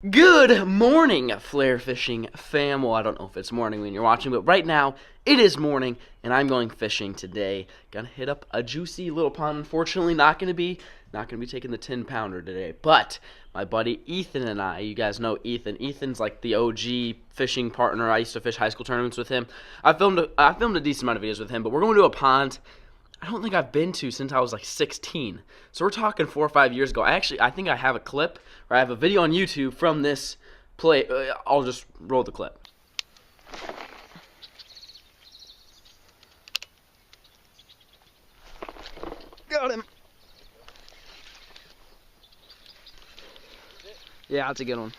Good morning, flare fishing fam. Well, I don't know if it's morning when you're watching, but right now it is morning, and I'm going fishing today. Gonna hit up a juicy little pond. Unfortunately, not gonna be taking the 10-pounder today. But my buddy Ethan and I, you guys know Ethan. Ethan's like the OG fishing partner. I used to fish high school tournaments with him. I filmed a decent amount of videos with him, but we're going to a pond I don't think I've been to since I was like 16. So we're talking 4 or 5 years ago. I think I have a clip, or I have a video on YouTube from this play. I'll just roll the clip. Got him. Yeah, that's a good one.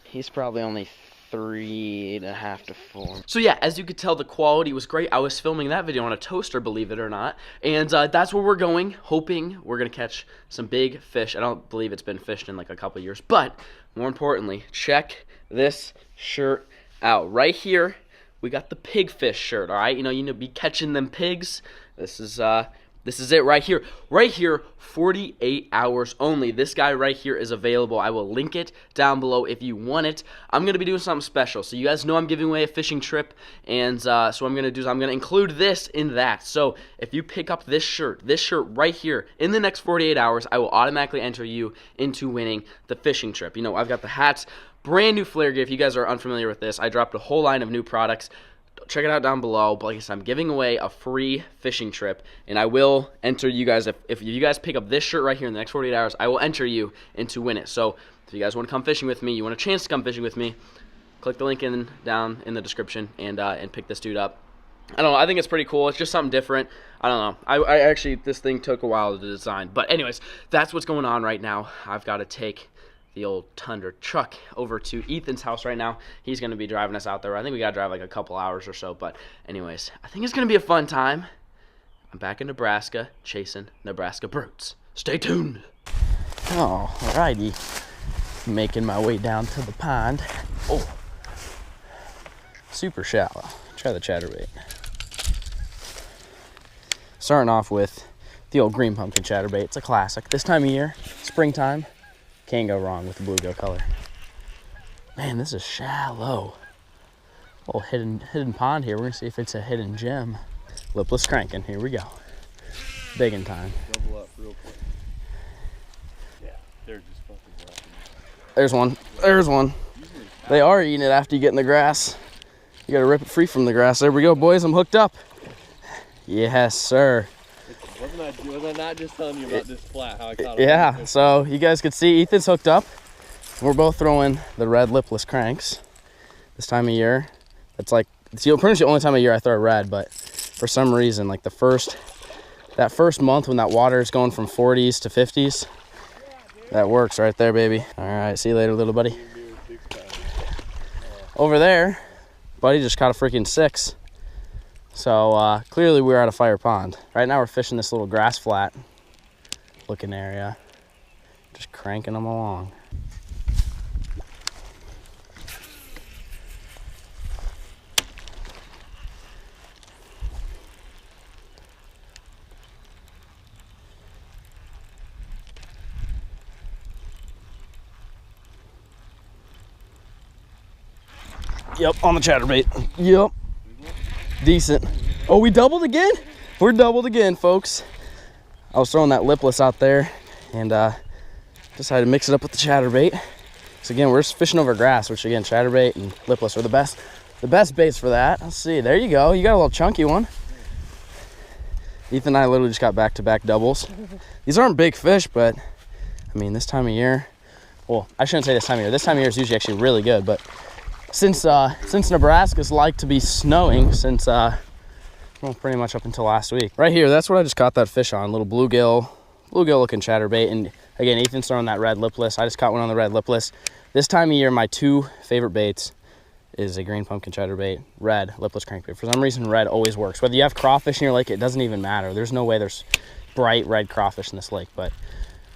He's probably only 3.5 to 4. So yeah, as you could tell, the quality was great. I was filming that video on a toaster, believe it or not, and that's where we're going, hoping we're gonna catch some big fish. I don't believe it's been fished in like a couple years, but more importantly, check this shirt out. Right here, we got the pig fish shirt. All right, you know, be catching them pigs. This is it right here. Right here, 48 hours only. This guy right here is available. I will link it down below if you want it. I'm going to be doing something special. So you guys know I'm giving away a fishing trip. And so what I'm going to include this in that. So if you pick up this shirt right here, in the next 48 hours, I will automatically enter you into winning the fishing trip. You know, I've got the hats, brand new flare gear. If you guys are unfamiliar with this, I dropped a whole line of new products. Check it out down below. But like I said, I'm giving away a free fishing trip, and I will enter you guys. If you guys pick up this shirt right here in the next 48 hours, I will enter you into win it. So if you guys want to come fishing with me, you want a chance to come fishing with me, click the link down in the description and pick this dude up. I don't know. I think it's pretty cool. It's just something different. I don't know. I actually, this thing took a while to design. But anyways, that's what's going on right now. I've got to take the old Tundra truck over to Ethan's house right now. He's going to be driving us out there. I think we got to drive like a couple hours or so. But anyways, I think it's going to be a fun time. I'm back in Nebraska chasing Nebraska brutes. Stay tuned. Oh, alrighty. Making my way down to the pond. Oh, super shallow. Try the chatterbait. Starting off with the old green pumpkin chatterbait. It's a classic. This time of year, springtime, can't go wrong with the bluegill color. Man, this is shallow. Little hidden pond here. We're gonna see if it's a hidden gem. Lipless cranking. Here we go. Big in time. Double up real quick. Yeah, they're just fucking rocking. There's one. There's one. They are eating it after you get in the grass. You gotta rip it free from the grass. There we go, boys. I'm hooked up. Yes, sir. Was I not just telling you about this flat, how I caught it? Yeah, so you guys could see Ethan's hooked up. We're both throwing the red lipless cranks this time of year. It's like, it's pretty much the only time of year I throw red, but for some reason, like that first month when that water is going from 40s to 50s, that works right there, baby. All right, see you later, little buddy. Over there, buddy just caught a freaking 6. So clearly we're at a fire pond. Right now we're fishing this little grass flat looking area. Just cranking them along. Yep, on the chatterbait. Yep. Decent. Oh, we doubled again? We're doubled again, folks. I was throwing that lipless out there and decided to mix it up with the chatterbait. So again, we're just fishing over grass, which again, chatterbait and lipless are the best baits for that. Let's see. There you go. You got a little chunky one. Ethan and I literally just got back-to-back doubles. These aren't big fish, but I mean, this time of year, well, I shouldn't say this time of year. This time of year is usually actually really good, but since Nebraska's like to be snowing since well, pretty much up until last week. Right here, that's what I just caught that fish on, little bluegill looking chatterbait. And again, Ethan's throwing that red lipless. I just caught one on the red lipless. This time of year, my 2 favorite baits is a green pumpkin chatterbait, red lipless crankbait. For some reason, red always works. Whether you have crawfish in your lake, it doesn't even matter. There's no way there's bright red crawfish in this lake, but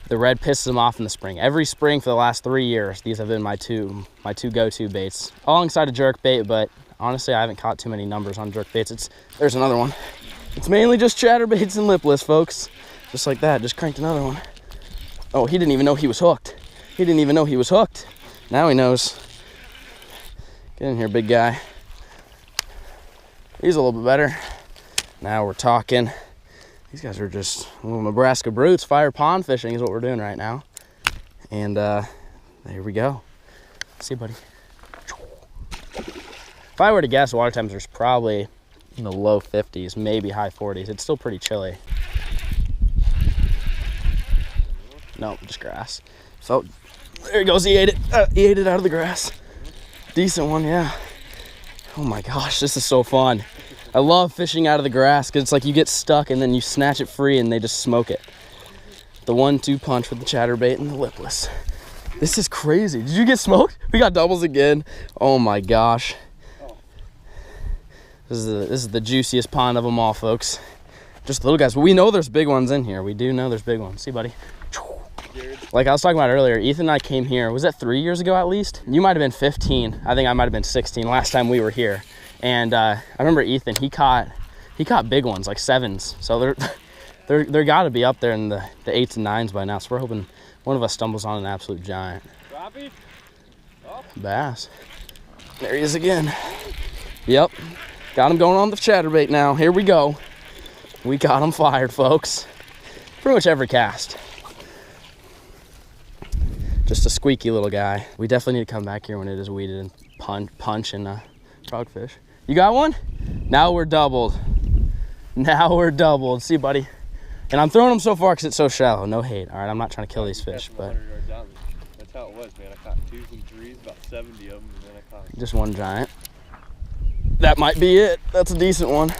the red pisses them off in the spring. Every spring for the last 3 years, these have been my two go-to baits, alongside a jerk bait. But honestly, I haven't caught too many numbers on jerk baits. There's another one. It's mainly just chatterbaits and lipless, folks. Just like that, just cranked another one. Oh, he didn't even know he was hooked. He didn't even know he was hooked. Now he knows. Get in here, big guy. He's a little bit better. Now we're talking. These guys are just little Nebraska brutes. Fire pond fishing is what we're doing right now. And there we go. See you, buddy. If I were to guess, water temperatures probably in the low 50s, maybe high 40s. It's still pretty chilly. No, just grass. So there he goes. He ate it. He ate it out of the grass. Decent one, yeah. Oh my gosh, this is so fun. I love fishing out of the grass because it's like you get stuck and then you snatch it free and they just smoke it. The 1-2 punch with the chatterbait and the lipless. This is crazy. Did you get smoked? We got doubles again. Oh my gosh. This is the juiciest pond of them all, folks. Just little guys, but we know there's big ones in here. We do know there's big ones. See, buddy? Like I was talking about earlier, Ethan and I came here, was that 3 years ago at least? You might have been 15. I think I might have been 16 last time we were here. And I remember Ethan, he caught big ones, like 7s. So they're gotta be up there in the 8s and 9s by now. So we're hoping one of us stumbles on an absolute giant. Crappie? Oh. Bass. There he is again. Yep. Got him going on the chatterbait now. Here we go. We got him fired, folks. Pretty much every cast. Just a squeaky little guy. We definitely need to come back here when it is weeded and punch and frogfish. You got one? Now we're doubled. Now we're doubled. See, buddy? And I'm throwing them so far because it's so shallow. No hate. All right, I'm not trying to kill these fish, but that's how it was, man. I caught 2s and 3s, about 70 of them, and then I caught just one giant. That might be it. That's a decent one.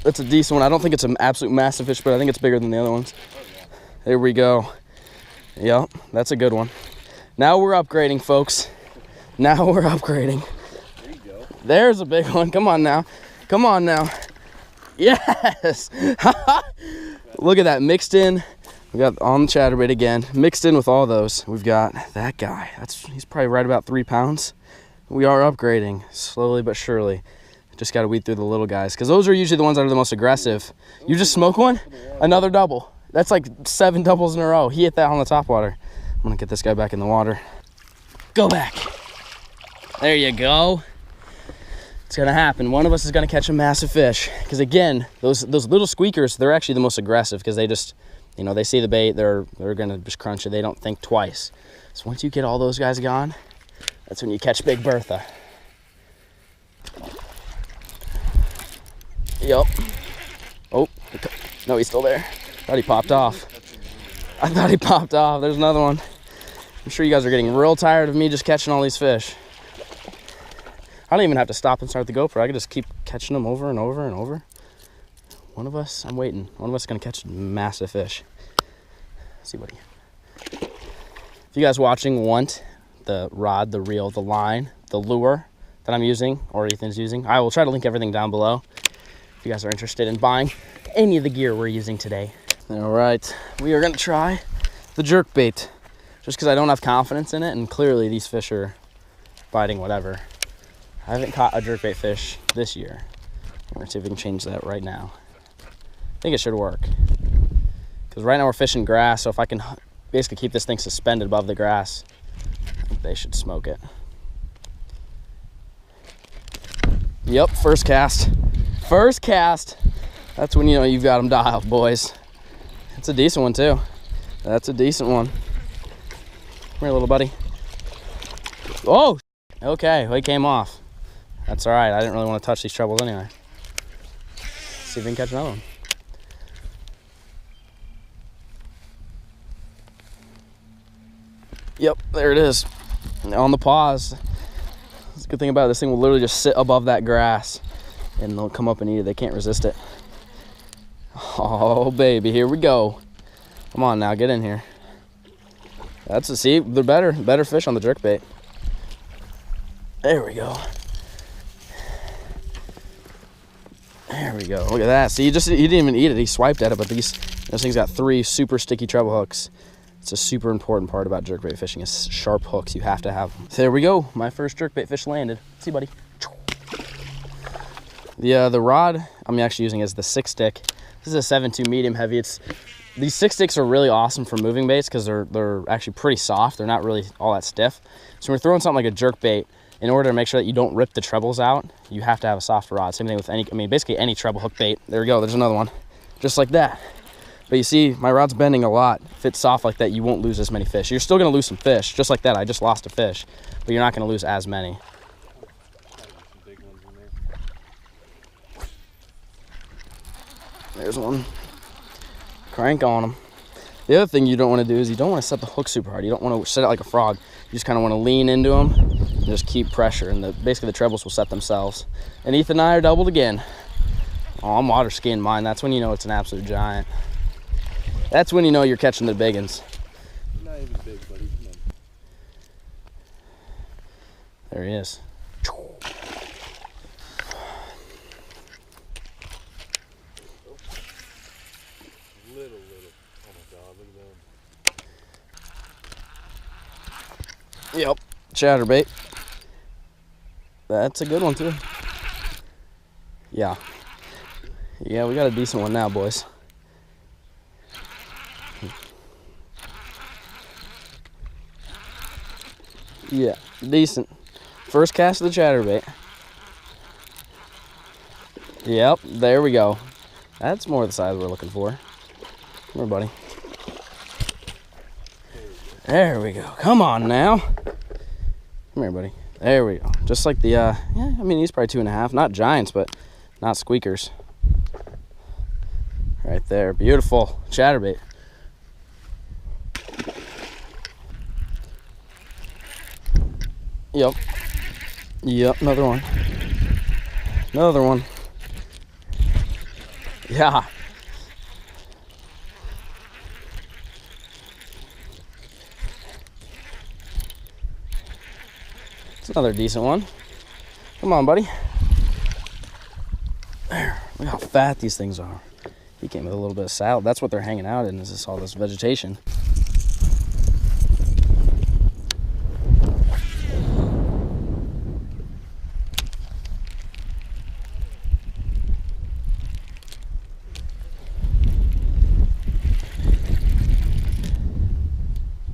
That's a decent one. I don't think it's an absolute massive fish, but I think it's bigger than the other ones. Oh, yeah. There we go. Yep, that's a good one. Now we're upgrading, folks. Now we're upgrading. There you go. There's a big one. Come on now. Come on now. Yes. Look at that mixed in. We got on the chatterbait again. Mixed in with all those. We've got that guy. He's probably right about 3 pounds. We are upgrading slowly but surely. Just got to weed through the little guys because those are usually the ones that are the most aggressive. You just smoke one? Another double. That's like 7 doubles in a row. He hit that on the top water. I'm gonna get this guy back in the water. Go back. There you go. It's gonna happen. One of us is gonna catch a massive fish. Because again, those little squeakers, they're actually the most aggressive because they just, you know, they see the bait, they're gonna just crunch it. They don't think twice. So once you get all those guys gone, that's when you catch Big Bertha. Yup. Oh, no, he's still there. Thought he popped off. I thought he popped off. There's another one. I'm sure you guys are getting real tired of me just catching all these fish. I don't even have to stop and start the GoPro. I can just keep catching them over and over and over. One of us, I'm waiting. One of us is gonna catch massive fish. See, buddy. If you guys watching want the rod, the reel, the line, the lure that I'm using or Ethan's using, I will try to link everything down below if you guys are interested in buying any of the gear we're using today. All right, we are gonna try the jerk bait just because I don't have confidence in it, and clearly these fish are biting whatever. I haven't caught a jerkbait fish this year. I'm gonna see if we can change that right now. I think it should work. Because right now we're fishing grass, so if I can basically keep this thing suspended above the grass, I think they should smoke it. Yep, first cast. First cast. That's when you know you've got them dialed, boys. It's a decent one too. That's a decent one. Come here, little buddy. Oh, okay, well, he came off. That's all right. I didn't really want to touch these trebles anyway. Let's see if we can catch another one. Yep, there it is. On the pause. That's a good thing about it. This thing will literally just sit above that grass and they'll come up and eat it. They can't resist it. Oh, baby, here we go. Come on now, get in here. That's a, see, they're better fish on the jerkbait. There we go. There we go. Look at that. See, he didn't even eat it. He swiped at it, but those things got 3 super sticky treble hooks. It's a super important part about jerkbait fishing is sharp hooks. You have to have them. There we go. My first jerkbait fish landed. See, buddy. The rod I'm actually using is the 6 stick. This is a 7.2 medium heavy. It's These 6 sticks are really awesome for moving baits because they're actually pretty soft. They're not really all that stiff. So when we're throwing something like a jerk bait, in order to make sure that you don't rip the trebles out, you have to have a soft rod. Same thing with basically any treble hook bait. There we go, there's another one. Just like that. But you see, my rod's bending a lot. If it's soft like that, you won't lose as many fish. You're still gonna lose some fish, just like that. I just lost a fish, but you're not gonna lose as many. There's one. Crank on them. The other thing you don't want to do is you don't want to set the hook super hard. You don't want to set it like a frog. You just kind of want to lean into them and just keep pressure, and basically the trebles will set themselves. And Ethan and I are doubled again. Oh, I'm water skiing mine. That's when you know it's an absolute giant. That's when you know you're catching the big uns. Not even big, buddy. Come on. There he is. Little. Oh my God, look at them. Yep, chatterbait. That's a good one too. Yeah, we got a decent one now, boys. Yeah, decent. First cast of the chatterbait. Yep, there we go. That's more the size we're looking for. Come here, buddy. There we go. Come on now. Come here, buddy. There we go. Just like the, yeah, I mean, he's probably 2.5. Not giants, but not squeakers. Right there. Beautiful chatterbait. Yep, another one. Another one. Yeah. It's another decent one. Come on, buddy. There. Look how fat these things are. He came with a little bit of salad. That's what they're hanging out in, is this all this vegetation.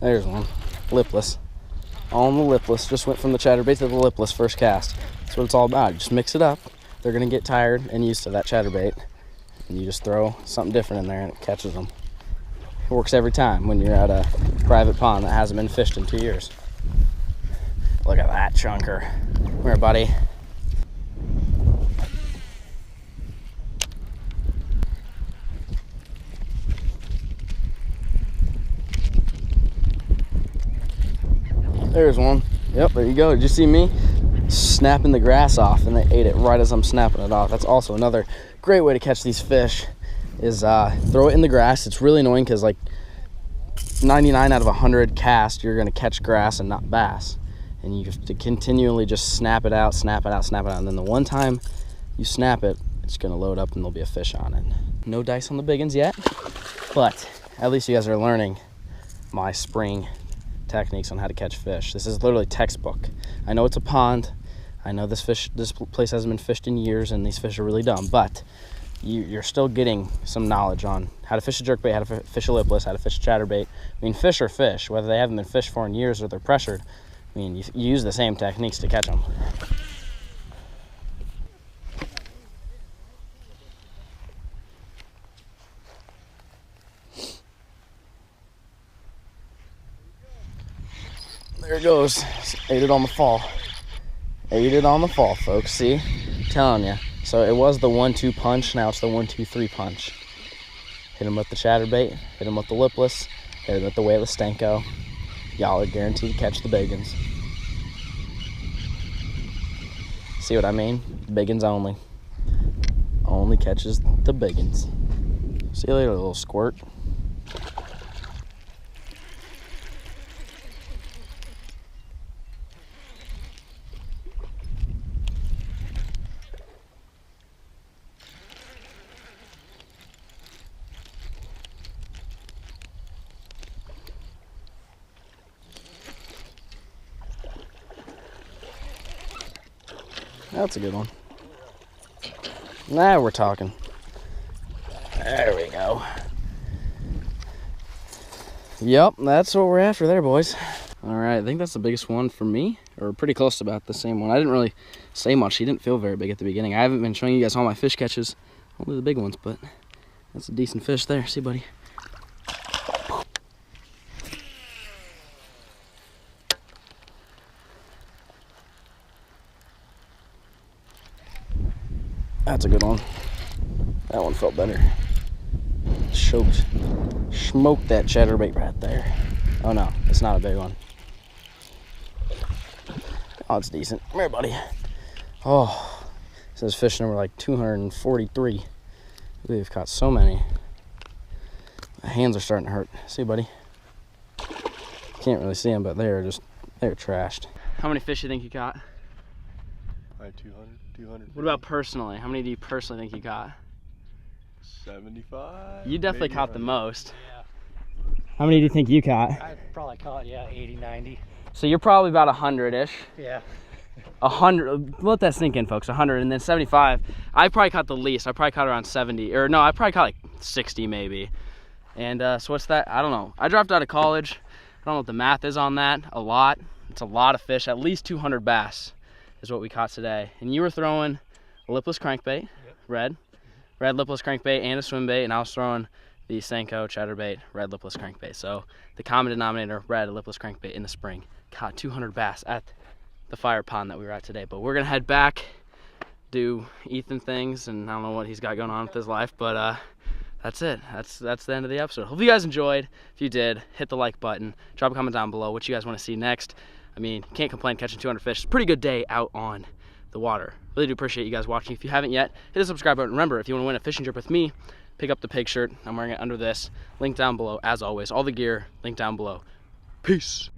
There's one. Lipless. On the lipless. Just went from the chatterbait to the lipless first cast. That's what it's all about. Just mix it up. They're going to get tired and used to that chatterbait. And you just throw something different in there and it catches them. It works every time when you're at a private pond that hasn't been fished in 2 years. Look at that chunker. Come here, buddy. There's one. Yep, there you go. Did you see me snapping the grass off, and they ate it right as I'm snapping it off? That's also another great way to catch these fish, is throw it in the grass. It's really annoying because like 99 out of 100 casts, you're going to catch grass and not bass. And you have to continually just snap it out, snap it out, snap it out. And then the one time you snap it, it's going to load up and there'll be a fish on it. No dice on the big ones yet, but at least you guys are learning my spring techniques on how to catch fish. This is literally textbook. I know it's a pond. I know this place hasn't been fished in years and these fish are really dumb, but you're still getting some knowledge on how to fish a jerkbait, how to fish a lipless, how to fish a chatterbait. I mean, fish are fish, whether they haven't been fished for in years or they're pressured. I mean, you use the same techniques to catch them. There it goes. Ate it on the fall. Ate it on the fall, folks. See? I'm telling you. So it was the 1-2 punch. Now it's the 1-2-3 punch. Hit him with the chatterbait. Hit him with the lipless. Hit him with the weightless stanko. Y'all are guaranteed to catch the big ones. See what I mean? Big ones only. Only catches the big ones. See you later, little squirt. That's a good one. Now we're talking. There we go. Yep, that's what we're after there, boys. All right, I think that's the biggest one for me, or pretty close to about the same one. I didn't really say much. He didn't feel very big at the beginning. I haven't been showing you guys all my fish catches, only the big ones, but that's a decent fish there. See, buddy? That's a good one. That one felt better. Smoked that chatterbait right there. Oh no, it's not a big one. Oh, it's decent. Come here, buddy. Oh, it says fish number like 243. We've caught so many. My hands are starting to hurt. See, buddy? Can't really see them, but they're trashed. How many fish do you think you caught? Like 200. What about personally? How many do you personally think you caught? 75. You definitely maybe caught the 100. most. Yeah. How many do you think you caught? I probably caught, 80, 90. So you're probably about 100-ish. Yeah. 100, let that sink in, folks. 100, and then 75. I probably caught the least. I probably caught around 70, or no, I probably caught like 60 maybe. And so what's that? I don't know. I dropped out of college. I don't know what the math is on that. A lot. It's a lot of fish. At least 200 bass is what we caught today. And you were throwing a lipless crankbait, yep. Red lipless crankbait and a swim bait, and I was throwing the Senko chatterbait red lipless crankbait. So the common denominator, red lipless crankbait in the spring. Caught 200 bass at the fire pond that we were at today. But we're gonna head back, do Ethan things, and I don't know what he's got going on with his life, but that's it. That's the end of the episode. Hope you guys enjoyed. If you did, hit the like button. Drop a comment down below what you guys want to see next. I mean, can't complain catching 200 fish. It's a pretty good day out on the water. Really do appreciate you guys watching. If you haven't yet, hit the subscribe button. Remember, if you want to win a fishing trip with me, pick up the pig shirt. I'm wearing it under this. Link down below, as always. All the gear, link down below. Peace.